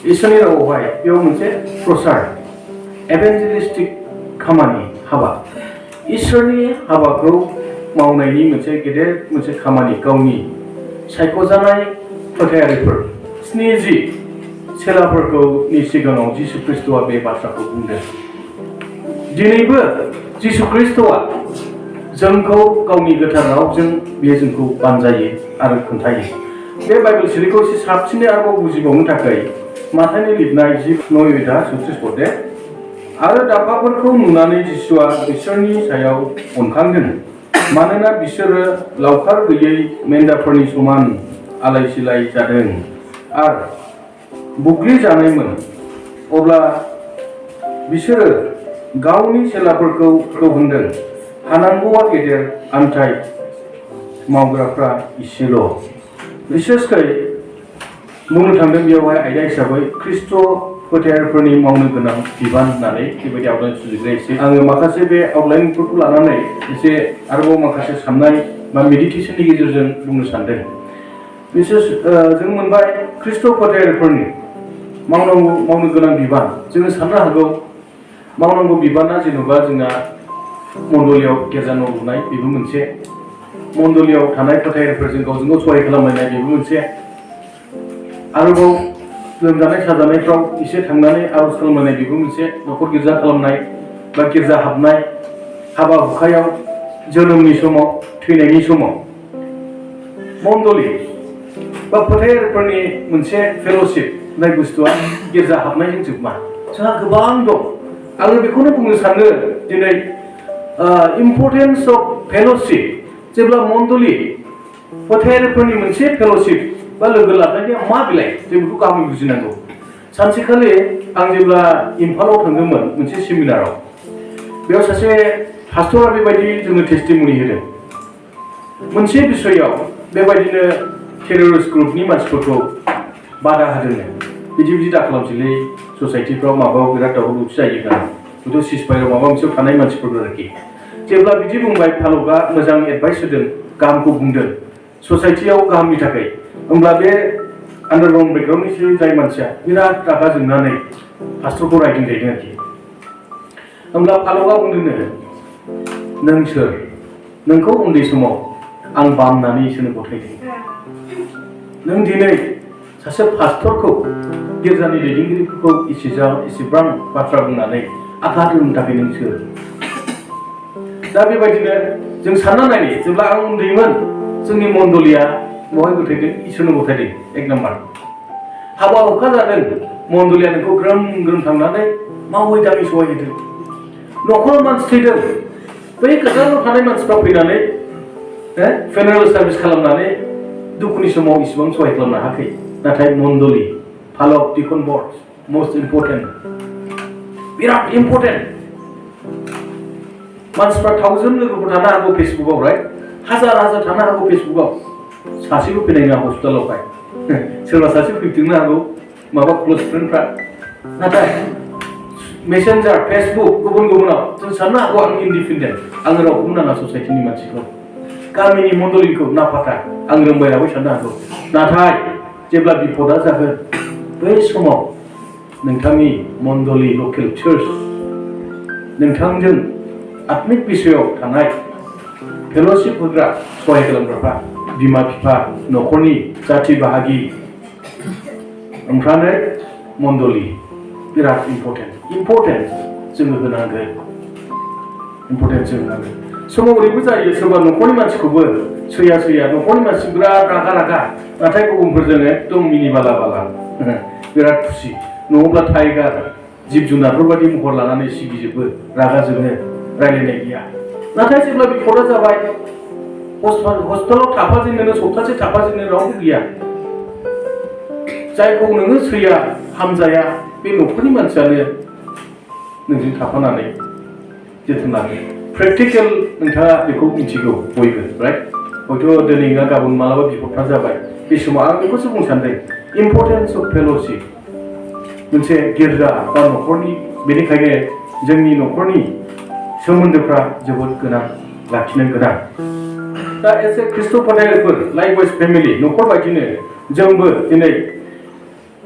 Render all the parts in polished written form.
इसोरनि रावावहाय बेयाव मोनसे प्रसार एभेन्जेलिस्टिक खामानि हाबा इसोरनि हाबाखौ मावनायनि मोनसे गेदेर मोनसे खामानि गावनि सायख'जानाय फोथायारिफोर 70 सेलाफोरखौ नि सिगाङाव जिसु ख्रिस्टआ बे बाथ्राखौ बुंदों। दिनैबो जिसु ख्रिस्टआ जोंखौ गावनि गोथार रावजों बे जोंखौ बानजायो आरो खोन्थायो। बे बाइबेल सिरिखौ एसे साबसिनै आरोबाव बुजिबावनो थाखाय माथाइनि लिरनाय 9:34 आरो दाब्बाफोरखौ नुनानै जिसुआ बिसोरनि सायाव अनखांदों मानोना बिसोरो लावखार गैयै मेन्दाफोरनि समान आलाय सिलाय जादों आरो बुग्लिजानायमोन। अब्ला बिसोरो गावनि सेलाफोरखौ होनदों हानांगौआ गेदेर आन्थाइ मावग्राफ्रा इसेल'। बिसेसकै बुंनो थांदों बेयावहाय आयदा हिसाबै ख्रिस्ट' फोथायारिफोरनि मावनो गोनां बिबान होननानै बेबायदि आउटलाइन सुजुग्रा एसे आङो माखासे बे आउटलाइनफोरखौ लानानै एसे आरोबाव माखासे साननाय बा मेडिटेसननि गेजेरजों बुंनो सानदों। बिसेस जों मोनबाय ख्रिस्ट' फोथायारिफोरनि मावनो गोनां बिबान। जोङो साननो हागौ मावनांगौ बिबाना जेन'बा जोंना मण्डलियाव गिर्जा न' लुनाय बेबो मोनसे, मण्डलियाव थानाय फोथायारिफोरजों गावजों गाव सहाय खालामलायनाय बेबो मोनसे, आरोबाव लोमजानाय साजानायफ्राव एसे थांनानै आर'ज खालामलायनाय बेबो मोनसे, न'खर गिर्जा खालामनाय बा गिर्जा हाबनाय, हाबा हुखायाव, जोनोमनि समाव, थैनायनि समाव। मण्डलि बा फोथायारिफोरनि मोनसे फेल'शिप होननाय बुस्थुआ गिर्जा हाबनायजों जोबमा, जोंहा गोबां दं। आङो बेखौनो बुंनो सानो दिनै इम्परटेन्स अफ फेल'शिप। जेब्ला मण्डलि फोथायारिफोरनि मोनसे फेल'शिप बा लोगो लालायनाया मा बिलाइ जों बेखौ गाहामै बुजिनांगौ। सानसेखालि आं जेब्ला इम्फालाव थांदोंमोन मोनसे सेमिनाराव, बेयाव सासे पास्टरा बेबायदि जोंनो टेस्टिमनि होदों। मोनसे बिसयाव बेबायदिनो टेररिस्ट ग्रुपनि मानसिफोरखौ बादा होदोंनो बिदि दा खालामसैलै ससाइटिफ्राव माबायाव बिराद दावराव दावसि जायो ना, हयथ' सिजफायाराव माबा मोनसेयाव थानाय मानसिफोर आरोखि। जेब्ला बिदि बुंबाय फालकआ मोजां एडभाइस होदों, गाहामखौ बुंदों ससाइटियाव गाहामनि थाखाय, होमब्ला बे आन्डारग्राउन्ड बेकग्राउन्डनि जाय मानसिया बिराद रागा जोंनानै पास्टरखौ रायदों जाहैदों आरोखि। होमब्ला फालकआ बुंदोंनो नों सोर? नोंखौ उन्दै समाव आं बामनानै इसोरनो गथायदों। नों दिनै सासे पास्टरखौ गिर्जानि दैदेनगिरिफोरखौ एसेबां बाथ्रा बुंनानै आघात होनो थाखाय नों सोर? दा बेबायदिनो जों सानना नायनि, जेब्ला आं उन्दैमोन जोंनि मण्डलिया बहाय गथायदों? इसोरनो गथायदों। एक नाम्बार हाबा हुखा जादों, मण्डलिया नोंखौ ग्रोम ग्रोम थांनानै मावै दाङै सहाय होदों। न'खराव मानसि थैदों, बै गोजानाव थानाय मानसिफ्रा फैनानै फेनेरेल सार्भिस खालामनानै दुखुनि समाव इसेबां सहाय खालामनो हायाखै। नाथाय मण्डलि Phalak deacon board must important, बिराद इम्परटेन्ट। मानसिफ्रा 1000 लोगोफोर थानो हागौ फेसबुकआव, राइट? हाजार थानो हागौ फेसबुकआव, सासेबो फैनाय नङा हस्पिटालावहाय। सोरबा सासे फैफिननो हागौ माबा क्ल'ज फ्रेन्डफ्रा। नाथाय मेसेन्जार फेसबुक गुबुनाव जों साननो हागौ आं इन्डिपेन्डेन्ट, आङो रावखौबो नाङा ससाइटिनि मानसिखौ, गामिनि मण्डलिखौ नाफाथा आं रोंबायनाबो साननो हागौ। नाथाय जेब्ला बिपदा जागोन बै समाव नोंथांनि मण्डलि लकेल चार्च, नोंथांजों आत्मिक बिसयाव थानाय फेल'शिप होग्रा सहाय खालामग्राफ्रा बिमा बिफा, न'खरनि जाथि बाहागि, ओमफ्राय मण्डलि बिराद इम्परटेन्ट जोङो होनांगोन। समाव ओरैबो जायो, सोरबा न'खरनि मानसिखौबो सैया न'खरनि मानसि बिराद रागा, नाथाय गुबुनफोरजों एकदम मिनि बाला बिराद खुसि। न'आवब्ला टाइगार जिब जुनारफोर बायदि महर लानानै सिगिजोबो, रागा जोङो, रायलायनाय गैया। नाथाय जेब्ला बिपदा जाबाय हस्पिटालाव थाफाजेननो, सप्तासे थाफाजेननो रावबो गैया। जायखौ नोङो सैया हामजाया बे न'खरनि मानसियानो नोंजों थाफानानै जोथोन लागोन। प्रेक्टिकेल नोंथाङा बेखौ मिथिगौ बयबो, राइट? हयथ' दिनै नङा गाबोन मालाबा बिपदफ्रा जाबाय। बे समाव आं बेखौसो बुंनो सानदों, इम्परटेन्स अफ फेल'शिप मोनसे गिर्जा बा न'खरनि। बेनिखायनो जोंनि न'खरनि सोमोन्दोफ्रा जोबोद गोनां, लाखिनो गोनां। दा एसे ख्रिस्ट' फोथायारिफोर लाइकवाइज फेमिलि न'खर बायदिनो जोंबो दिनै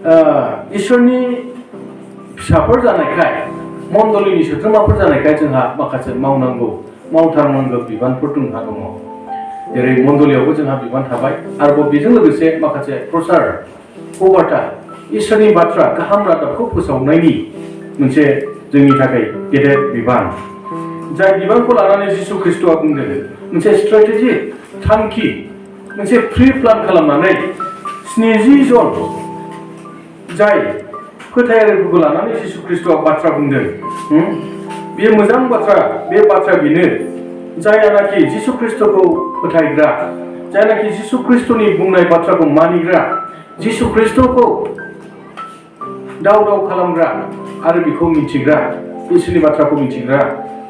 इसोरनि फिसाफोर जानायखाय मण्डलिनि सोद्रोमाफोर जानायखाय जोंहा माखासे मावथारनांगौ बिबानफोर जोंहा दङ जेरै मण्डलियावबो जोंहा बिबान थाबाय आरोबाव बेजों लोगोसे माखासे प्रसार खबरथा इसोरनि बाथ्रा गाहाम रादाबखौ फोसावनायनि मोनसे जोंनि थाखाय गेदेर बिबान जाय बिबानखौ लानानै जिसु ख्रिस्ट'आ बुंदों मोनसे स्ट्रेटेजि थांखि मोनसे प्रि प्लान खालामनानै 70 जन जाय फोथायारिफोरखौ लानानै जिसु ख्रिस्ट'आ बाथ्रा बुंदों बेयो मोजां बाथ्रा बे बाथ्रा बेनो जायनाखि जिसु ख्रिस्ट'खौ फोथायग्रा जायनाखि जिसु ख्रिस्ट'नि बुंनाय बाथ्राखौ मानिग्रा जिसु ख्रिस्ट'खौ दाव खालामग्रा आरो बेखौ मिथिग्रा इसोरनि बाथ्राखौ मिथिग्रा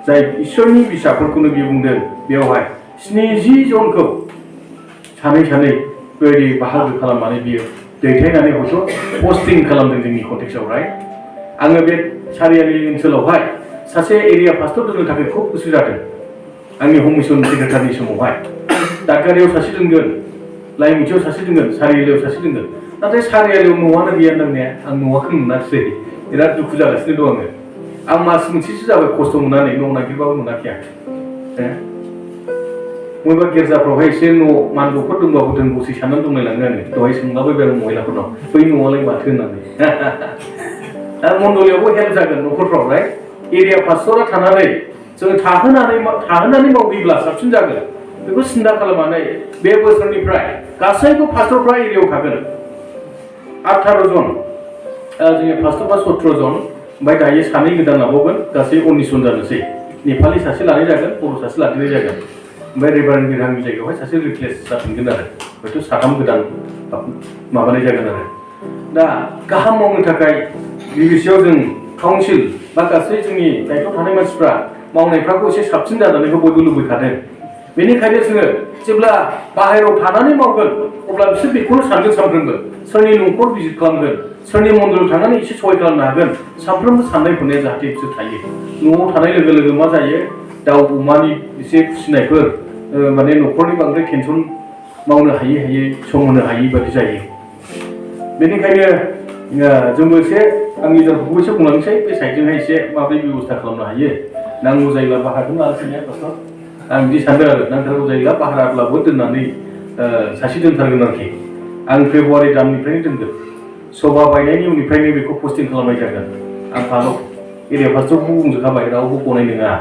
जाय इसोरनि बिसाफोरखौनो बियो बुंदों बेवहाय 70 जनखौ सानै बेबायदि बाहागो खालामनानै बियो दैथायनानै हयथ' पस्टिं खालामदों जोंनि कन्टेक्सआवहाय आङो बे सारियालि ओनसोलावहाय सासे एरिया पास्टर दोननो थाखाय खुब गोसो जादों आंनि हम मिसन सेक्रेटारिनि समावहाय दादगारियाव सासे दोनगोन लाइमुथियाव सासे दोनगोन सारियालियाव सासे दोनगोन नाथाय सारियालियाव न'आनो गैया दांनाया आं न'आखौ मोनाखिसै बिराद दुखु जागासिनो दं आं मास मोनसेसो जाबाय खस्थ' मोननानै न' नागिरबाबो मोनाखै आं बबेबा गिर्जाफ्रावहाय एसे न' मानद'फोर दंबाबो दोनगौसै साननानै दंलायलाङो आङो दहाय सोंलाबायबाय आं महिलाफोरनाव बै न'आलाय माथो होननानै दा मण्डलियावबो हेल्प जागोन न'खरफ्रावहाय एरिया पास्टरा थानानै जों थाहोनानै मावहैब्ला साबसिन जागोन बेखौ सिन्था खालामनानै बे बोसोरनिफ्राय गासैबो पास्टरफ्रा एरियायाव थागोन 18 जन जोंनि पास्टरफ्रा 17 जन ओमफ्राय दायो सानै गोदान लाबावगोन गासै 19 जन जानोसै नेपालि सासे लानाय जागोन बर' सासे लादेरनाय जागोन ओमफ्राय रेभारेन्ड गिरहांनि जायगायावहाय सासे रिप्लेस जाफिनगोन आरो हयथ' 3 गोदान माबानाय जागोन आरो दा गाहाम मावनो थाखाय गिबिसियाव जों काउन्सिल बा गासै जोंनि दायथ' थानाय मानसिफ्रा मावनायफ्राखौ एसे साबसिन जानायखौ बयबो लुबैखादों बेनिखायनो जोङो जेब्ला बाहेरायाव थानानै मावगोन अब्ला बिसोर बेखौनो सानगोन सानफ्रोमबो सोरनि न'खर भिजिट खालामगोन सोरनि मन्दिराव थांनानै एसे सहाय खालामनो हागोन सानफ्रोमबो साननाय हनाया जाहाथे बिसोर थायो न'आव थानाय लोगो मा जायो दाउ अमानि एसे फिसिनायफोर माने न'खरनि बांद्राय टेनसन मावनो हायै सम होनो हायै बादि जायो बेनिखायनो जोंबो एसे आंनि जारखौबो एसे बुंलांनोसै बे साइडजोंहाय एसे माबोरै बेबस्था खालामनो हायो नांगौ जायोब्ला बाहागोन लानोसै पास्टर आं बिदि सानदों आरो नांथारगौ जायोब्ला बाहाराब्लाबो दोननानै सासे दोनथारगोन आरोखि आं फेब्रुवारि दाननिफ्रायनो दोनगोन सभा बायनायनि उननिफ्रायनो बेखौ पस्टिं खालामनाय जागोन आं फालाव एरिया पास्टरखौ बुंजोबखाबाय रावबो गनाय नङा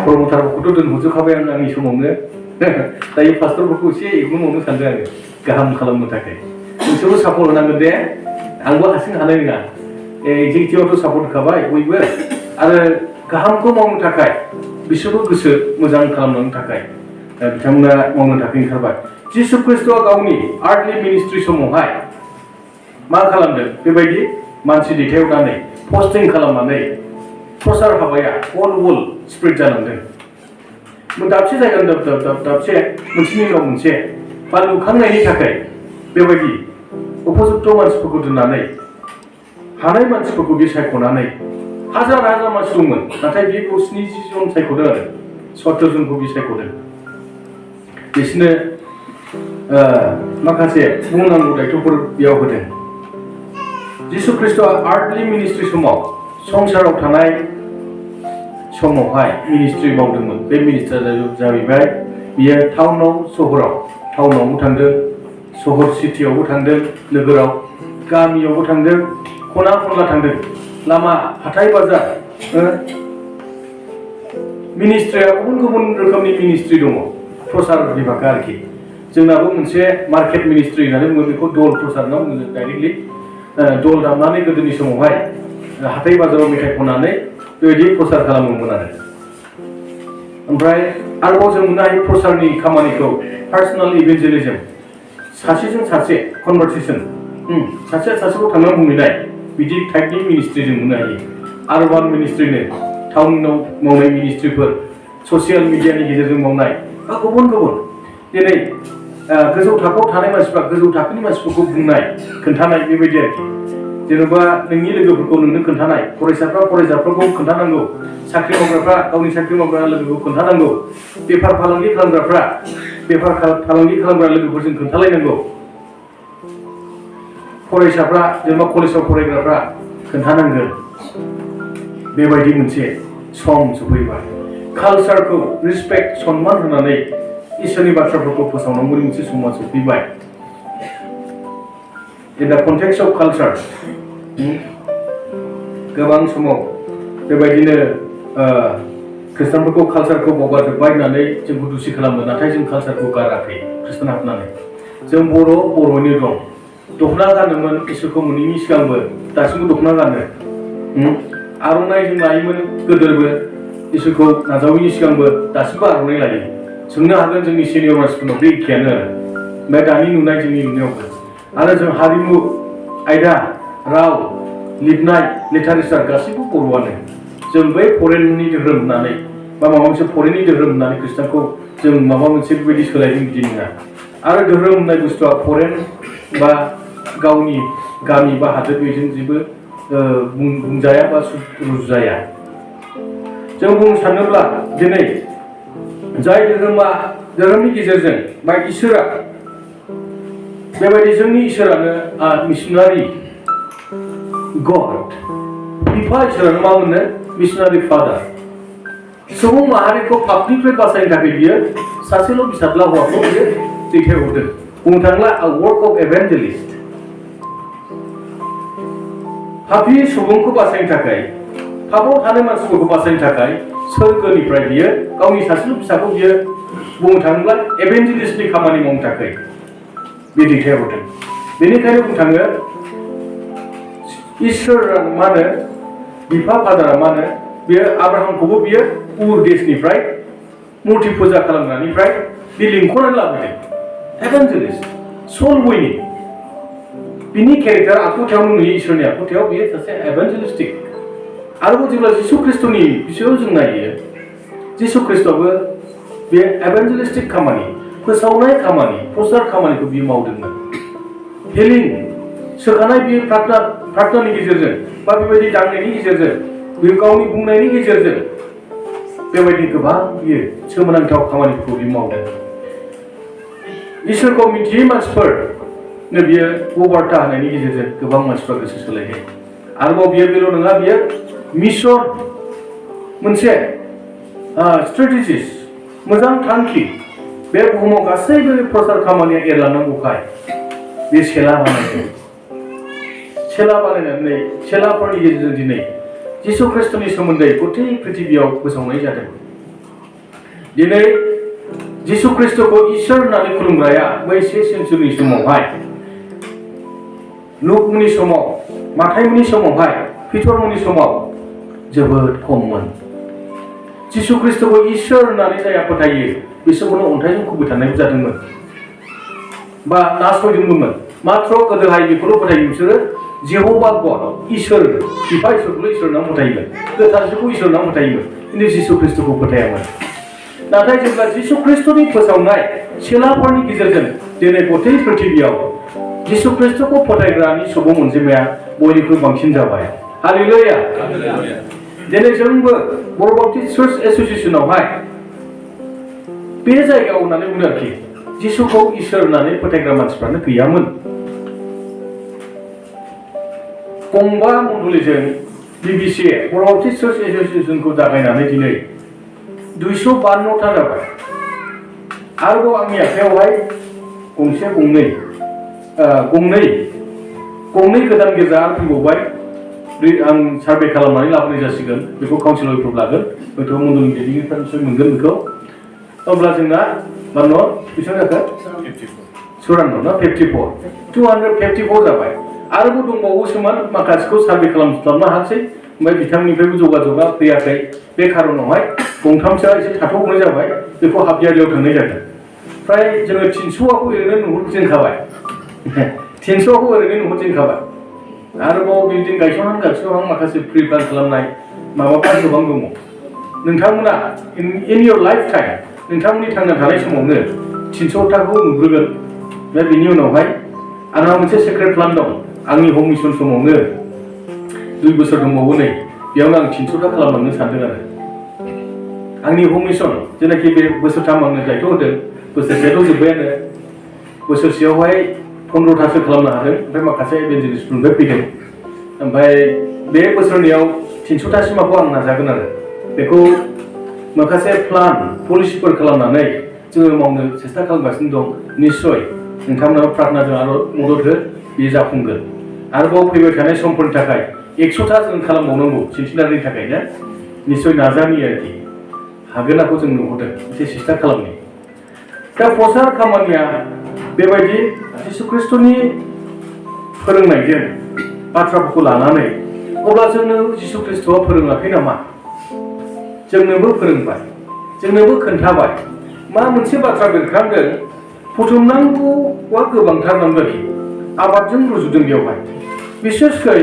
प्रमटारफोरखौथ' दोनहरजोबखाबाय आं आंनि समावनो दायो पास्टरफोरखौ एसे इग्नर मावनो सानदों आङो गाहाम खालामनो थाखाय नोंसोरबो सापर्ट होनांगोन दे आंबो हारसिं हानाय नङा एक्जिकिउटिभआवथ' सापर्ट होखाबाय बयबो आरो गाहामखौ मावनो थाखाय बिसोरबो गोसो मोजां खालामनो थाखाय बिथांमोना मावनो थाखाय ओंखारबाय जिसु ख्रिस्ट'आ गावनि आर्थलि मिनिस्ट्रि समावहाय मा खालामदों बेबायदि मानसि दैथायहरनानै पस्टिं खालामनानै प्रसार हाबाया अल वर्ल्ड स्प्रेड जालांदों दाबसे जायगानि दाबसे मोनसेनि उनाव मोनसे बा लुखांनायनि थाखाय बेबायदि उपजुक्त मानसिफोरखौ दोननानै हानाय मानसिफोरखौ बे सायख'नानै हाजार मानसि दंमोन नाथाय बेखौ 70 जन सायख'दों आरो 70 जनखौ बे सायख'दों बिसोरनो माखासे बुंनांगौ दायथ'फोर बेयाव होदों जिसु ख्रिस्ट'आ आर्थलि मिनिस्ट्रि समाव संसाराव थानाय समावहाय मिनिस्ट्रि मावदोंमोन बे मिनिस्ट्रिया जाहैबाय बियो टाउनावबो थांदों सहर सिटियावबो थांदों नोगोराव गामियावबो थांदों खना खनला थांदों लामा हाथाय बाजार मिनिस्ट्रिया गुबुन रोखोमनि मिनिस्ट्रि दङ प्रसार बिभागा आरोखि जोंनाबो मोनसे मार्केट मिनिस्ट्रि होननानै बुङो बेखौ दल प्रसार होनना बुङो डाइरेक्टलि दल दामनानै गोदोनि समावहाय हाथाय बाजाराव मेथाइ खननानै बेबायदि प्रसार खालामोमोन आरो ओमफ्राय आरोबाव जों मोननो हायो प्रसारनि खामानिखौ पार्सनेल इभेन्जेलिजम सासेजों सासे कनभारसेसन सासेया सासेखौ थांनानै बुंहैनाय बिदि टाइपनि मिनिस्ट्रि जों मोननो हायो आरबान मिनिस्ट्रिनो टाउनाव मावनाय मिनिस्ट्रिफोर ससियेल मिडियानि गेजेरजों मावनाय बा गुबुन दिनै गोजौ थाखोआव थानाय मानसिफ्रा गोजौ थाखोनि मानसिफोरखौ बुंनाय खोन्थानाय बेबायदि आरोखि जेनेबा नोंनि लोगोफोरखौ नोंनो खोन्थानाय फरायसाफोरखौ खोन्थानांगौ साख्रि मावग्राफ्रा गावनि साख्रि मावग्रा लोगोखौ खोन्थानांगौ बेफार फालांगि खालामग्राफ्रा बेफार फालांगि खालामग्रा लोगोफोरजों खोन्थालायनांगौ फरायसाफ्रा जेनेबा कलेजाव फरायग्राफ्रा खोन्थानांगोन बेबायदि मोनसे सम सफैबाय कालचारखौ रिसपेक्ट सन्मान होनानै इसोरनि बाथ्राफोरखौ फोसावनांगौनि मोनसे समा सफैबाय in the context of culture गोबां समाव बेबायदिनो खृष्टानफोरखौ कालचारखौ बावगारजोब्बाय होननानै जोंखौ दुसि खालामो नाथाय जों कालचारखौ गाराखै खृष्टान हाबनानै जों बर'नि दं दखना गानोमोन इसोरखौ मोनैनि सिगांबो दासिमबो दखना गानो आर'नाइ जों लायोमोन गोदोबो इसोरखौ नाजावैनि सिगांबो दासिमबो आर'नाइ लायो सोंनो हागोन जोंनि सिनियर मानसिफोरनाव बे एखेयानो आरो ओमफ्राय दानि नुनाय जोंनि नुनायावबो आरो जों हारिमु आयदा राव लिरनाय लिटारेचार गासैबो बर'आनो जों बै फरेननि धोरोम होननानै बा माबा मोनसे फरेननि धोरोम होननानै खृष्टानखौ जों माबा मोनसे बेबायदि सोलायदों बिदि नङा आरो धोरोम होननाय बुस्थुआ फरेन बा गावनि गामि बा हादोर बेजों जेबो बुंजाया बा रुजुजाया जों बुंनो सानोब्ला दिनै जाय धोरोमनि गेजेरजों बा इसोरा बेबायदि जोंनि इसोरानो मिशनारि गड बिफा इसोरानो मा मोनो मिशनारि फादार सुबुं माहारिखौ पापनिफ्राय बासायनो थाखाय बियो सासेल' बिसादला हौवाखौ बियो दैथायहरदों बुंनो थाङोब्ला a work of evangelist पापी सुबुंखौ बासायनो थाखाय पापाव थानाय मानसिफोरखौ बासायनो थाखाय सोरगोनिफ्राय बियो गावनि सासेल' फिसाखौ बियो बुंनो थाङोब्ला एभेन्जेलिस्टनि खामानि मावनो थाखाय बे दैथायहरदों बेनिखायनो बुंनो थाङो इसोरा मा होनो बिफा फादारा मा होनो बियो आब्राहामखौबो बियो उर देशनिफ्राय मुर्ति फुजा खालामनायनिफ्राय बे लिंख'नानै लाबोदों एभेन्जेलिस्ट सोल उइनिं बिनि केरेक्टार आखुथायावनो नुयो इसोरनि आखुथायाव बियो सासे एभेन्जेलिस्टिक आरोबाव जेब्ला जिसु ख्रिस्ट'नि बिसयाव जों नायो जिसु ख्रिस्ट'आबो बे एभेन्जेलिस्टिक खामानि फोसावनाय खामानि प्रसार खामानिखौ बियो मावदोंमोन हिलिं सोखानाय बियो प्रार्थनानि गेजेरजों बा बेबायदि दांनायनि गेजेरजों बियो गावनि बुंनायनि गेजेरजों बेबायदि गोबां बियो सोमोनांथाव खामानिफोरखौ बियो मावदों इसोरखौ मिथियै मानसिफोरनो बियो वार्ता होनायनि गेजेरजों गोबां मानसिफ्रा गोसो सोलायदों आरोबाव बियो बेल' नङा बियो मिशन मोनसे स्ट्रेटेजिस मोजां थांखि बे बुहुमाव गासैबो प्रसार खामानिया एरलांनांगौखाय बे सेला बानायनानै सेलाफोरनि गेजेरजों दिनै जिसु ख्रिस्ट'नि सोमोन्दै गथै पृथिबियाव फोसावनाय जादों दिनै जिसु ख्रिस्ट'खौ इसोर होननानै खुलुमग्राया बै 1 सेन्चुरिनि समावहाय लुकनि समाव माथाइनि समावहाय पिटरमोननि समाव जोबोद खममोन जिसु ख्रिस्ट'खौ इसोर होननानै जाया फोथायो बिसोरखौनो अन्थाइजों खुबैथारनाय जादोंमोन बा नासयदोंमोन मात्र गोदोहाय बेखौल' फोथायो बिसोरो जेह'भा गड इसोर बिफा इसोरखौल' इसोर होनना फोथायोमोन गोथार जिसुखौ इसोर होनना फोथायोमोन खिन्थु जिसु ख्रिस्ट'खौ फोथायामोन नाथाय जेब्ला जिसु ख्रिस्ट'नि फोसावनाय सेलाफोरनि गेजेरजों दिनै गथै पृथिबियाव जिसु ख्रिस्ट'खौ फोथायग्रानि सुबुं अनजिमाया बयनिख्रुइ बांसिन जाबाय हालेलुया दिनै जोंबो बर' बाप्टिस्ट चार्च एस'सिएशनावहाय बे जायगायाव होननानै बुंदों आरोखि जिसुखौ इसोर होननानै फोथायग्रा मानसिफ्रानो गैयामोन गंबा मण्डलीजों बिबिसि बर' बाप्टिस्ट चार्च एस'सिएशनखौ जागायनानै दिनै 252टा जाबाय आरोबाव आंनि आखायावहाय गंनै गोदान गिर्जा फैबावबाय आं सार्भे खालामनानै लाबोनाय जासिगोन बेखौ काउन्सिल एप्रुभ लागोन हयथ' मण्डलनि दैदेनगिरिफोरनिफ्राय मोनगोन बेखौ अब्ला जोंना मानो बेसेबां जाखो 54 ना 54 254 जाबाय आरोबाव दंबावोसोमोन माखासेखौ सार्भे खालामनो हासै ओमफ्राय बिथांनिफ्रायबो जगाजगा फैयाखै बे खारनावहाय गंथामसोआ एसे थाथ'नाय जाबाय बेखौ हाफियारियाव थांनाय जादों फ्राय जोङो 300खौ ओरैनो नुहुरजेनखाबाय 300खौ ओरैनो नुहुरजेनखाबाय आरोबाव बिल्डिं गायसनहां माखासे प्रि प्लान खालामनाय माबाफोर गोबां दङ नोंथांमोना इन योर लाइफ टाइम नोंथांमोननि थांना थानाय समावनो 300टाखौ नुग्रोगोन दा बिनि उनावहाय आंहा मोनसे सेक्रेट प्लान दं आंनि हम मिशन समावनो 2 बोसोर दंबावो नै बेयावनो आं 300टा खालामलांनो सानदों आरो आंनि हम मिशन जेनाखि बे बोसोरथाम आंनो दायथ' होदों बोसोरसेयाथ' जोब्बायानो बोसोरसेयावहाय 15थासो खालामनो हादों ओमफ्राय माखासे इभेन्जेलिस्टफोरनिफ्राय फैदों ओमफ्राय बे बोसोरनैयाव 300थासिमाखौ आं नाजागोन आरो बेखौ माखासे प्लान पलिसिफोर खालामनानै जोङो मावनो सेस्था खालामगासिनो दं निस्सय नोंथांमोनाबो प्रार्थनाजों आरो मदद हो बेयो जाफुंगोन आरोबाव फैबाय थानाय समफोरनि थाखाय 100था जों खालामबावनांगौ सेन्टिनारिनि थाखायनो निस्सय नाजानि आरोखि हागोनाखौ जों नुहरदों एसे सेस्था खालामनि दा प्रसार खामानिया बेबायदि जिसु ख्रिस्ट'नि फोरोंनायजों बाथ्राफोरखौ लानानै अब्ला जोंनो जिसु ख्रिस्ट'आ फोरोङाखै नामा जोंनोबो फोरोंबाय जोंनोबो खोन्थाबाय मा मोनसे बाथ्रा बेरखांदों बुथुमनांगौआ गोबांथार नांगोन आबादजों रुजुदों बेवहाय बिसेसकै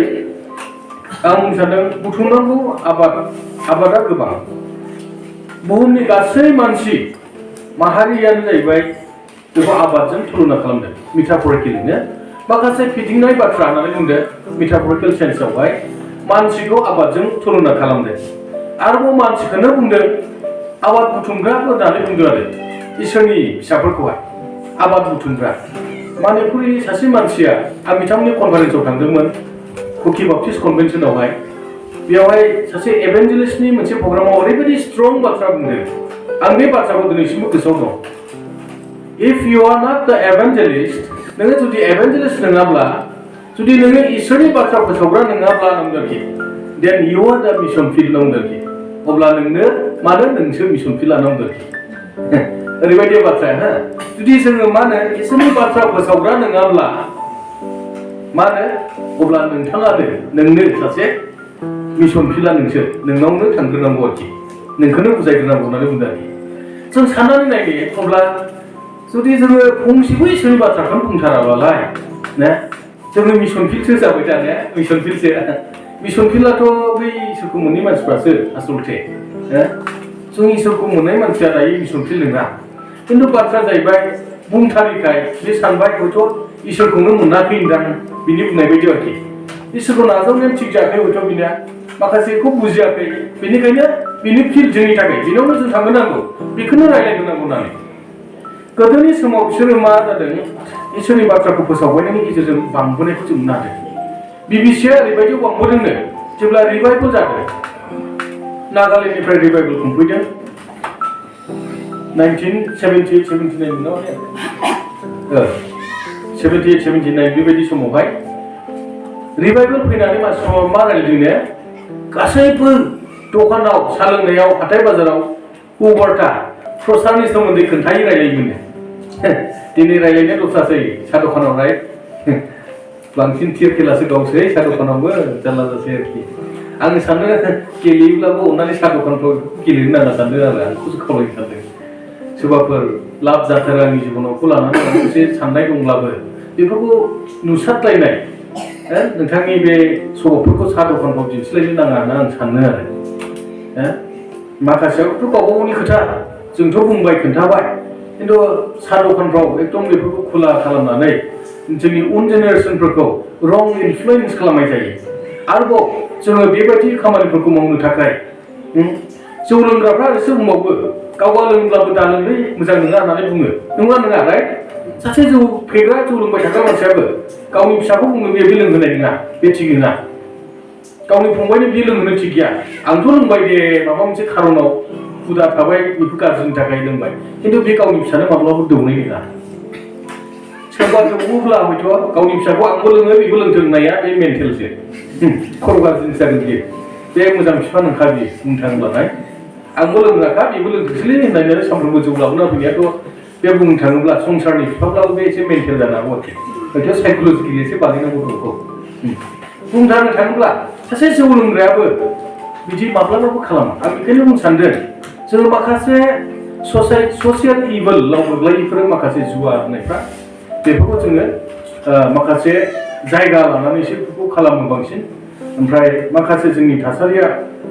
आं बुंनो सानदों बुथुमनांगौ आबादा गोबां बुहुमनि गासै मानसि माहारियानो जाहैबाय बेखौ आबादजों तुलना खालामदों मेटाफरिकेलिनो माखासे फिदिंनाय बाथ्रा होननानै बुंदों मेटाफरिकेल सेन्सआवहाय मानसिखौ आबादजों तुलना खालामदों आरोबाव मानसिखौनो बुंदों आबाद बुथुमग्रा होननानै बुंदों आरो इसोरनि फिसाफोरखौहाय आबाद बुथुमग्रा मानिपुरि सासे मानसिया आं बिथांमोननि कनफारेन्सआव थांदोंमोन कुकी बाप्टिस्ट कनभेन्सनावहाय बेवहाय सासे एभेन्जेलिस्टनि मोनसे प्रग्रामाव ओरैबायदि स्ट्रं बाथ्रा बुंदों आं बे बाथ्राखौ दिनैसिमबो गोसोआव दं if U are not the एभेन्जेलिस्ट नोङो जुदि एभेन्जेलिस्ट नङाब्ला जुदि नोङो इसोरनि बाथ्रा फोसावग्रा नङाब्ला नोंगोरखि देन इउ आर द मिशन फिल्ड नंगोरखि अब्ला नोंनो मानो नोंसो मिशन फिल्ड लानांगोरखि ओरैबायदि बाथ्राया हा जुदि जोङो मा होनो इसोरनि बाथ्रा फोसावग्रा नङाब्ला मा होनो अब्ला नोंनो सासे मिशन फिल्डआ नोंनावनो थांग्रोनांगौ आरोखि नोंखौनो बुजायग्रोनांगौ होननानै बुंदों आरोखि जों साननानै नायदो अब्ला जुदि जोङो फंसेबो इसोरनि बाथ्राखौनो बुंथाराब्लालाय ना जोङो मिशन फिल्डसो जाबाय दानिया मिशन फिल्डआथ' बै इसोरखौ मोननै मानसिफ्रासो आसलथे जों इसोरखौ मोननाय मानसिया दायो मिशन फिल्ड नङा खिन्थु बाथ्रा जाहैबाय बुंथारिखाय बे सानबाय हयथ' इसोरखौनो मोनाखै होनदां बिनि बुंनाय बायदि आरोखि इसोरखौ नाजावनाया थिग जायाखै हयथ' बिनिया माखासेखौ बुजियाखै बेनिखायनो बिनि फिल्ड जोंनि थाखाय बेनावनो जों थांनो नांगौ बेखौनो रायज्लायनो नांगौ होननानै गोदोनि समाव बिसोरो मा जादों इसोरनि बाथ्राखौ फोसावनायनि गेजेरजों बांबोनायखौ जों नुनो हादों बिबिसिया ओरैबायदि बांबोदोंनो जेब्ला रिभाइभेल जादों नागालेण्डनिफ्राय रिभाइभेल खुंफैदों 1978-79 मोन 78-79 बेबायदि समावहाय रिभाइभेल फैनानै मानसिफ्रा मा रायज्लायदोंनो गासैबो दखानाव साहा लोंनायाव हाथाय बाजाराव खबरथा प्रसारनि सोमोन्दै खोन्थायै रायज्लायोमोन दिनै रायज्लायनाया दस्रासै साहा दखानावहाय बांसिन थिर खेलासो गावसै साहा दखानावबो जारला जासै आरोखि आं सानो गेलेयोब्लाबो अननानै साहा दखानफ्राव गेलेनो नाङा सानदों आरो आं बेखौसो खावलायनो सानदों सोरबाफोर लाब जाथारो आंनि जिबनावखौ लानानै मोनसे साननाय दंब्लाबो बेफोरखौ नुसारलायनाय नोंथांनि बे सल'फोरखौ साहा दखानफ्राव दिन्थिलायनो नाङा होनना आं सानो आरो माखासेयावथ' गावबा गावनि खोथा जोंथ' बुंबाय खोन्थाबाय खिन्थु साहा दखानफ्राव एकदम बेफोरखौ खुला खालामनानै जोंनि उन जेनेरेसनफोरखौ रं इनफ्लुयेन्स खालामनाय जायो आरोबाव जोङो बेबायदि खामानिफोरखौ मावनो थाखाय जौ लोंग्राफ्रा एसे बुंबावो गावआ लोंब्लाबो दा लोंलै मोजां नङा होननानै बुङो नङा राइट सासे जौ फेग्रा जौ लोंबाय थाग्रा मानसियाबो गावनि फिसाखौ बुङो बे लोंहोनाय नङा बे थिग नङा गावनि फंबायनो बे लोंहोनो थिग गैया आंथ' लोंबाय दे माबा मोनसे खारनाव हुदा थाबाय बेफोर गाज्रिनि थाखाय लोंबाय खिन्थु बे गावनि फिसानो माब्लाबो दौनाय नङा सोरबा दौवोब्ला हयथ' गावनि फिसाखौ आंबो लोङो बेबो लोंथों होननाया बे मेन्टेलसो खर' गाज्रिनि जागोन बियो बे मोजां बिफा नोंखा बियो बुंनो थाङोब्लाथाय आंबो लोंग्राखा बेबो लोंथोंसैलै होननानै सानफ्रोमबो जौ लाबोना फैनायाथ' बे बुंनो थाङोब्ला संसारनि बिफाब्लाबो बे एसे मेन्टेल जानांगौ आरोखि हयथ' साइक'लजिकेलि एसे बानायनांगौ बेखौ बुंनो थाङोब्ला सासे जौ लोंग्रायाबो बिदि माब्लाबाबो खालामा आं बेखायनो बुंनो सानदों जोङो माखासे ससियेल इभेलाव गोग्लैफोर माखासे जुवा होननायफ्रा बेफोरखौ जोङो माखासे जायगा लानानैसो बेफोरखौ खालामो बांसिन ओमफ्राय माखासे जोंनि थासारिया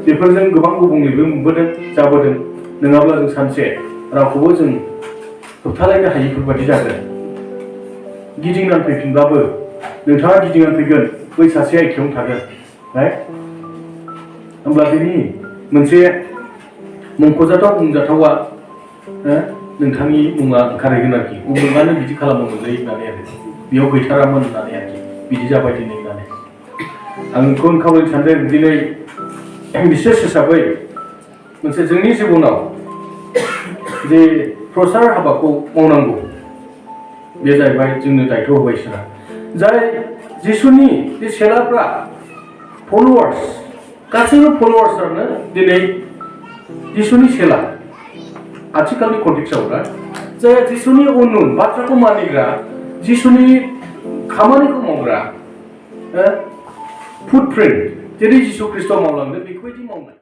बेफोरजों गोबां गुबुंलेबो मोनबोदों जाबोदों नङाब्ला जों सानसे रावखौबो जों होबथालायनो हायिफोरबायदि जागोन गिदिंनानै फैफिनब्लाबो नोंथाङा गिदिंनानै फैगोन बै सासेया एखेयावनो थागोन राइट होमब्ला बेनि मोनसे मुंख'जाथाव बुंजाथावा नोंथांनि मुङा ओंखारहैगोन आरोखि उमुगानो बिदि खालामनो मोनजायो होननानै आरो बेयाव गैथारामोन होननानै आरोखि बिदि जाबाय दिनै होननानै आं बेखौनो खावलायनो सानदों दिनै बिसेस हिसाबै मोनसे जोंनि जिबनाव जे प्रसार हाबाखौ मावनांगौ बे जाहैबाय जोंनो दायथ' होबाय इसोरा जाय जिसुनि जे सेलाफ्रा फलोवार्स गासैबो फलोवार्सआनो दिनै जिसुनि सेला आथिखालनि कन्टेक्सआव ना जाय जिसुनि उन बाथ्राखौ मानिग्रा जिसुनि खामानिखौ मावग्रा फुटप्रिन्ट जेरै जिसु ख्रिस्ट' मावलांदों बेबायदि मावनाय